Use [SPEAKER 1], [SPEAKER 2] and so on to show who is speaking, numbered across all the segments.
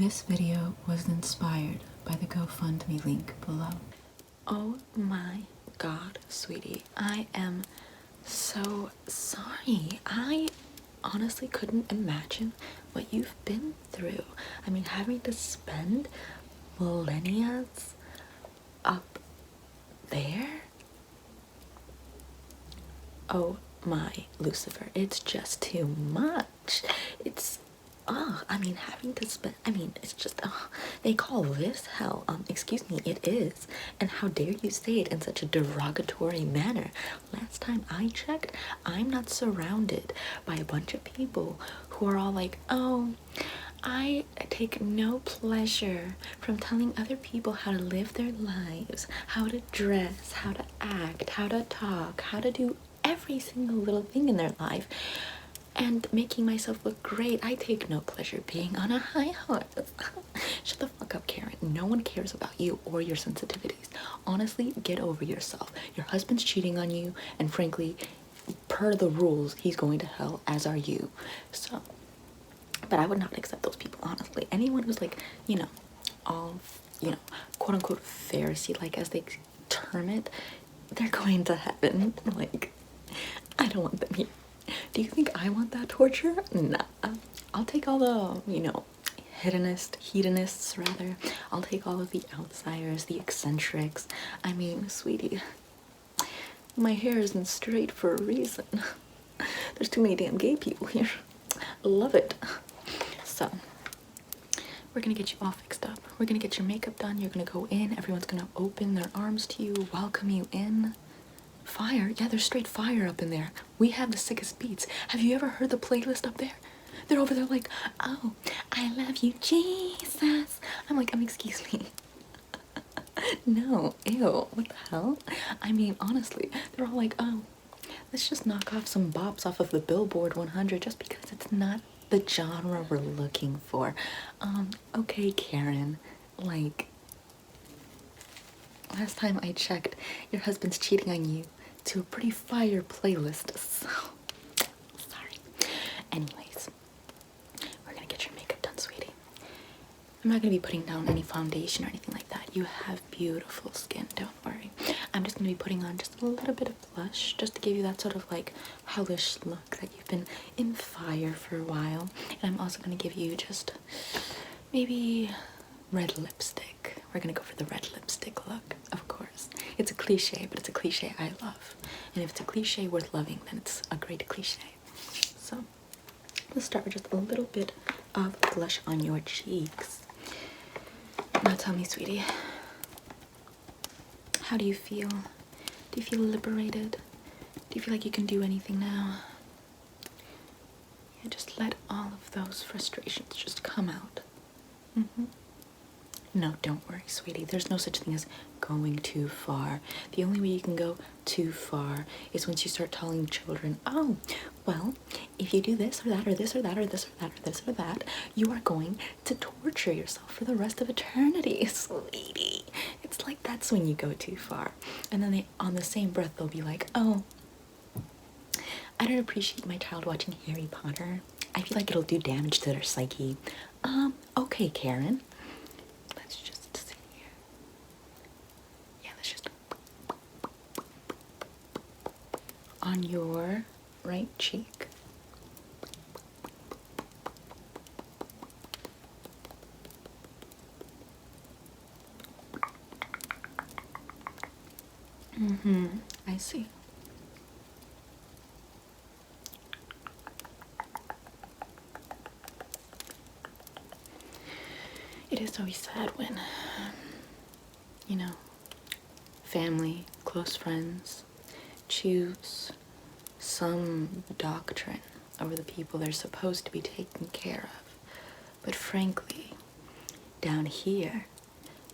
[SPEAKER 1] This video was inspired by the GoFundMe link below.
[SPEAKER 2] Oh my god, sweetie, I am so sorry. I honestly couldn't imagine what you've been through. I mean, having to spend millennia up there? Oh my Lucifer, it's just too much. I mean, having to spend, it's just, they call this hell. Excuse me, it is. And how dare you say it in such a derogatory manner? Last time I checked, I'm not surrounded by a bunch of people who are all like, oh, I take no pleasure from telling other people how to live their lives, how to dress, how to act, how to talk, how to do every single little thing in their life, and making myself look great. I take no pleasure being on a high horse. Shut the fuck up, Karen. No one cares about you or your sensitivities. Honestly, get over yourself. Your husband's cheating on you, and frankly, per the rules, he's going to hell, as are you. So, but I would not accept those people, honestly. Anyone who's like, all, quote unquote Pharisee, like as they term it, they're going to heaven. Like, I don't want them here. Do you think I want that torture? Nah. I'll take all the, hedonists rather. I'll take all of the outsiders, the eccentrics. I mean, sweetie, my hair isn't straight for a reason. There's too many damn gay people here. Love it. So, we're gonna get you all fixed up. We're gonna get your makeup done. You're gonna go in. Everyone's gonna open their arms to you, welcome you in. Fire? Yeah, there's straight fire up in there. We have the sickest beats. Have you ever heard the playlist up there? They're over there like, oh, I love you, Jesus. I'm like, excuse me. No, ew, what the hell? I mean, honestly, they're all like, oh, let's just knock off some bops off of the Billboard 100 just because it's not the genre we're looking for. Okay, Karen, like, last time I checked, your husband's cheating on you to a pretty fire playlist, so sorry. Anyways, we're gonna get your makeup done, sweetie. I'm not gonna be putting down any foundation or anything like that. You have beautiful skin, don't worry. I'm just gonna be putting on just a little bit of blush, just to give you that sort of like hellish look that you've been in fire for a while. And I'm also gonna give you just maybe red lipstick. We're gonna go for the red lipstick look, of course. It's a cliche, but it's a cliche I love. And if it's a cliche worth loving, then it's a great cliche. So, let's start with just a little bit of blush on your cheeks. Now tell me, sweetie, how do you feel? Do you feel liberated? Do you feel like you can do anything now? Yeah, just let all of those frustrations just come out. No, don't worry, sweetie. There's no such thing as going too far. The only way you can go too far is once you start telling children, oh, well, if you do this or that or this or that or this or that or this or that, you are going to torture yourself for the rest of eternity, sweetie. It's like that's when you go too far. And then on the same breath, they'll be like, oh, I don't appreciate my child watching Harry Potter. I feel like it'll do damage to their psyche. Okay, Karen. Let's just see here. Yeah, let's just on your right cheek. I see. It is always sad when, family, close friends choose some doctrine over the people they're supposed to be taking care of. But frankly, down here,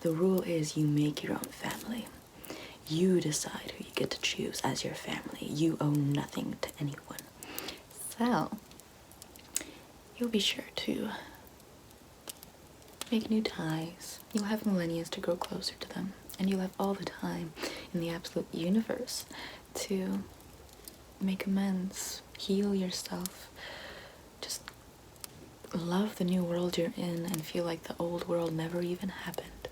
[SPEAKER 2] the rule is you make your own family. You decide who you get to choose as your family. You owe nothing to anyone. So, you'll be sure to make new ties. You'll have millennia to grow closer to them. And you'll have all the time in the absolute universe to make amends, heal yourself, just love the new world you're in and feel like the old world never even happened.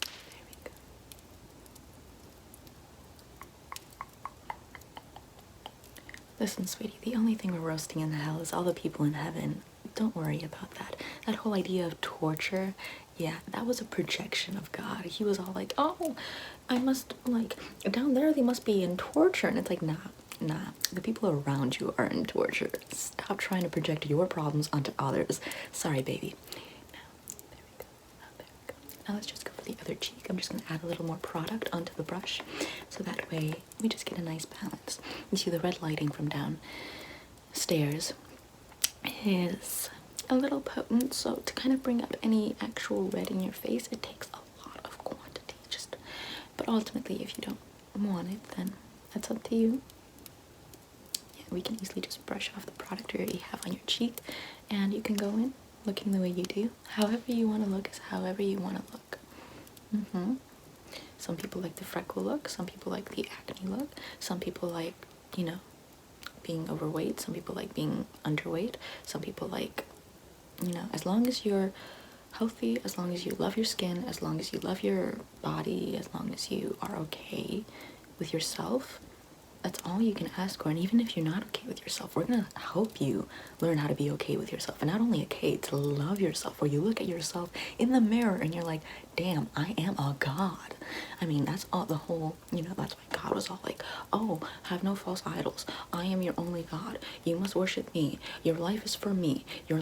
[SPEAKER 2] There we go. Listen, sweetie, the only thing we're roasting in hell is all the people in heaven. Don't worry about that. That whole idea of torture, yeah, that was a projection of God. He was all like, oh, I must, like, down there they must be in torture. And it's like, nah, the people around you are in torture. Stop trying to project your problems onto others. Sorry, baby. Now, there we go. Oh, there we go. Now let's just go for the other cheek. I'm just going to add a little more product onto the brush, so that way we just get a nice balance. You see the red lighting from downstairs is a little potent, so to kind of bring up any actual red in your face, it takes a lot of quantity. But ultimately, if you don't want it, then that's up to you. Yeah, we can easily just brush off the product you already have on your cheek, and you can go in looking the way you do. However you want to look is however you want to look. Some people like the freckle look, some people like the acne look, some people like, you know, being overweight, some people like being underweight, some people like, you know, as long as you're healthy, as long as you love your skin, as long as you love your body, as long as you are okay with yourself, that's all you can ask for. And even if you're not okay with yourself, we're gonna help you learn how to be okay with yourself. And not only okay, to love yourself, where you look at yourself in the mirror and you're like, damn, I am a god. I mean, that's all the whole, you know, that's why God was all like, oh, have no false idols. I am your only God. You must worship me. Your life is for me. Your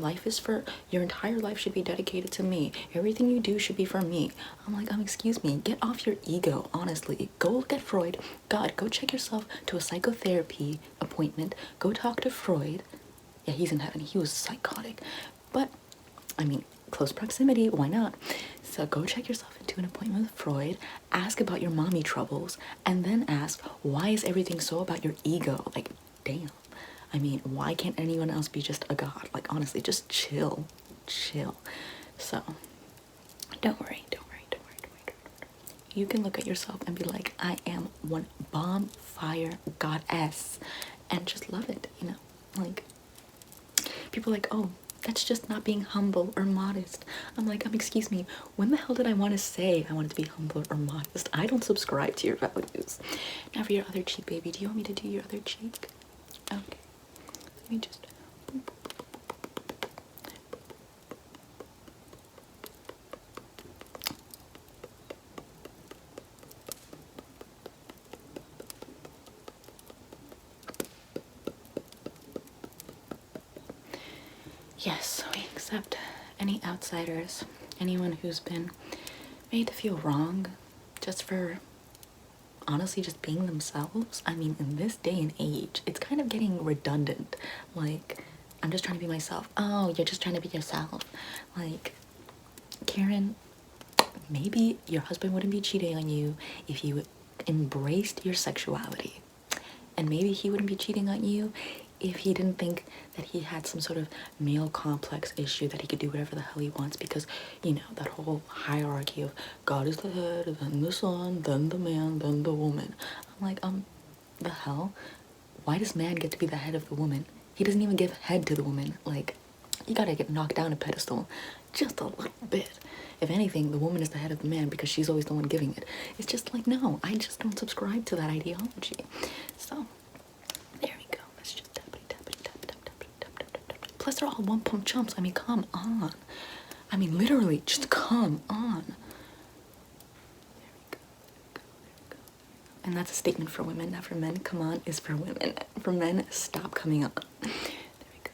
[SPEAKER 2] entire life should be dedicated to me. Everything you do should be for me. I'm like, excuse me, get off your ego, honestly. Go look at Freud. God, go check yourself to a psychotherapy appointment. Go talk to Freud. Yeah, he's in heaven. He was psychotic. But, I mean, close proximity, why not? So go check yourself into an appointment with Freud, ask about your mommy troubles, and then ask, why is everything so about your ego? Like, damn. I mean, why can't anyone else be just a god? Like, honestly, just chill. So, don't worry. You can look at yourself and be like, I am one bonfire goddess, and just love it, you know? Like, people are like, oh, that's just not being humble or modest. I'm like, excuse me, when the hell did I want to say I wanted to be humble or modest? I don't subscribe to your values. Now for your other cheek, baby, do you want me to do your other cheek? Okay. Let me just... Yes, we accept any outsiders, anyone who's been made to feel wrong just for honestly just being themselves. I mean, in this day and age, it's kind of getting redundant. Like, I'm just trying to be myself. Oh, you're just trying to be yourself. Like, Karen, maybe your husband wouldn't be cheating on you if you embraced your sexuality. And maybe he wouldn't be cheating on you if he didn't think that he had some sort of male complex issue that he could do whatever the hell he wants, because, you know, that whole hierarchy of God is the head, then the son, then the man, then the woman. I'm like, the hell? Why does man get to be the head of the woman? He doesn't even give head to the woman. Like, you gotta get knocked down a pedestal just a little bit. If anything, the woman is the head of the man because she's always the one giving it. It's just like, no, I just don't subscribe to that ideology. So, there we go. Let's just tap. Plus, they're all one pump chumps. I mean, come on. I mean, literally, just come on. There we go. And that's a statement for women, not for men. Come on is for women. For men, stop coming on. There we go.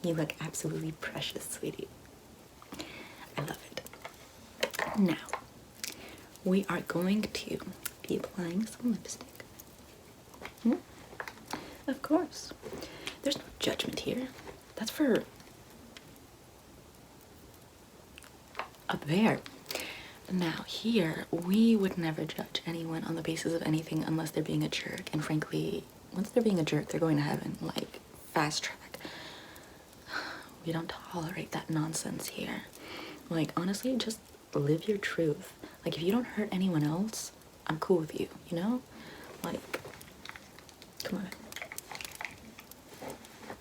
[SPEAKER 2] You look absolutely precious, sweetie. I love it. Now, we are going to be applying some lipstick. Of course. There's no judgment here. That's for up there. Now, here, we would never judge anyone on the basis of anything unless they're being a jerk. And frankly, once they're being a jerk, they're going to heaven. Like, fast track. We don't tolerate that nonsense here. Like, honestly, just live your truth. Like, if you don't hurt anyone else, I'm cool with you, you know? Like, come on.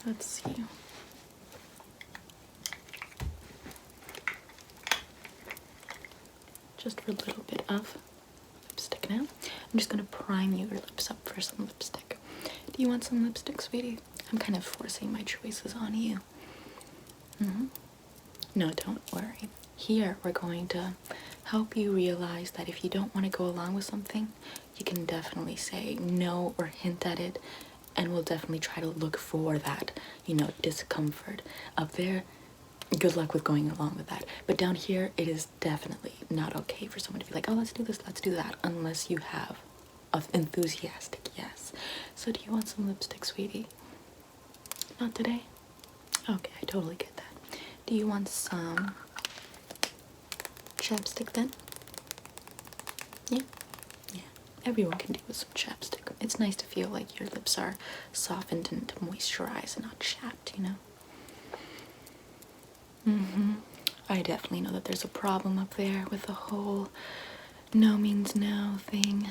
[SPEAKER 2] Let's see. Just for a little bit of lipstick now. I'm just gonna prime your lips up for some lipstick. Do you want some lipstick, sweetie? I'm kind of forcing my choices on you. No, don't worry. Here, we're going to help you realize that if you don't want to go along with something, you can definitely say no or hint at it, and we'll definitely try to look for that, you know, discomfort. Up there, good luck with going along with that. But down here, it is definitely not okay for someone to be like, oh, let's do this, let's do that, unless you have an enthusiastic yes. So do you want some lipstick, sweetie? Not today? Okay, I totally get that. Do you want some chapstick then? Yeah? Yeah. Everyone can do with some chapstick. It's nice to feel like your lips are softened and moisturized and not chapped, you know? I definitely know that there's a problem up there with the whole no means no thing.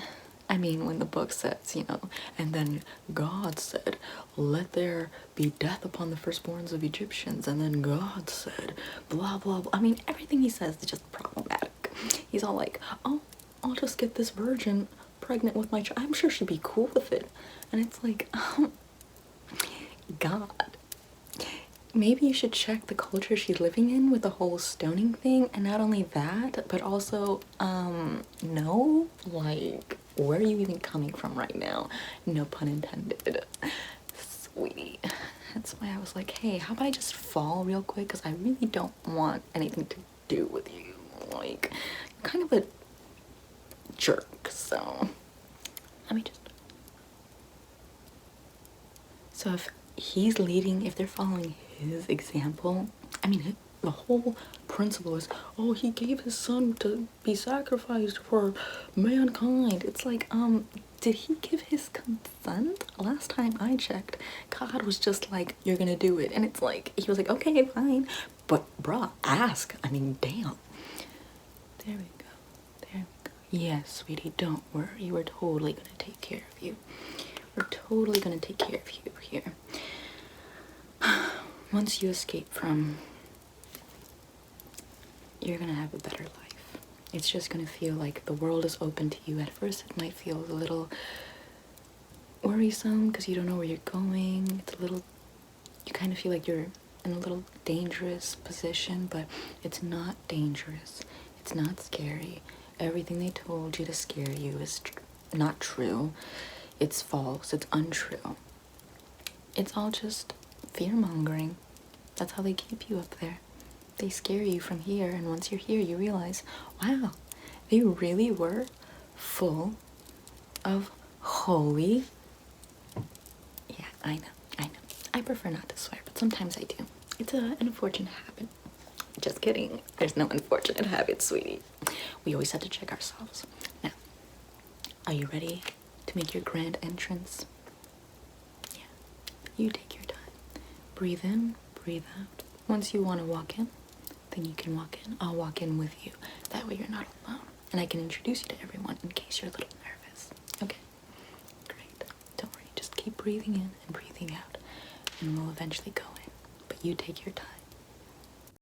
[SPEAKER 2] I mean, when the book says, you know, and then God said, let there be death upon the firstborns of Egyptians, and then God said, blah, blah, blah. I mean, everything he says is just problematic. He's all like, oh, I'll just get this virgin pregnant with my child. I'm sure she'd be cool with it. And it's like, oh, God. Maybe you should check the culture she's living in with the whole stoning thing, and not only that, but also, no, like, where are you even coming from right now? No pun intended. Sweetie. That's why I was like, hey, how about I just fall real quick, because I really don't want anything to do with you. Like, you're kind of a jerk, so let me just... So if he's leading, if they're following his example, I mean, the whole principle is, oh, he gave his son to be sacrificed for mankind. It's like, did he give his consent? Last time I checked, God was just like, you're gonna do it. And it's like, he was like, okay, fine. But bruh, ask. I mean, damn. There we go. There we go. Yes, sweetie, don't worry. We're totally gonna take care of you. We're totally gonna take care of you here. Once you escape from, you're gonna have a better life. It's just gonna feel like the world is open to you. At first it might feel a little worrisome because you don't know where you're going. It's a little, you kind of feel like you're in a little dangerous position, but it's not dangerous. It's not scary. Everything they told you to scare you is not true. It's false. It's untrue. It's all just fear-mongering. That's how they keep you up there. They scare you from here, and once you're here, you realize, wow, they really were full of holy... Yeah, I know. I prefer not to swear, but sometimes I do. It's an unfortunate habit. Just kidding. There's no unfortunate habit, sweetie. We always have to check ourselves. Now, are you ready to make your grand entrance? Yeah. You take your time. Breathe in, breathe out. Once you want to walk in, then you can walk in. I'll walk in with you. That way you're not alone. And I can introduce you to everyone in case you're a little nervous. Okay? Great. Don't worry. Just keep breathing in and breathing out. And we'll eventually go in. But you take your time.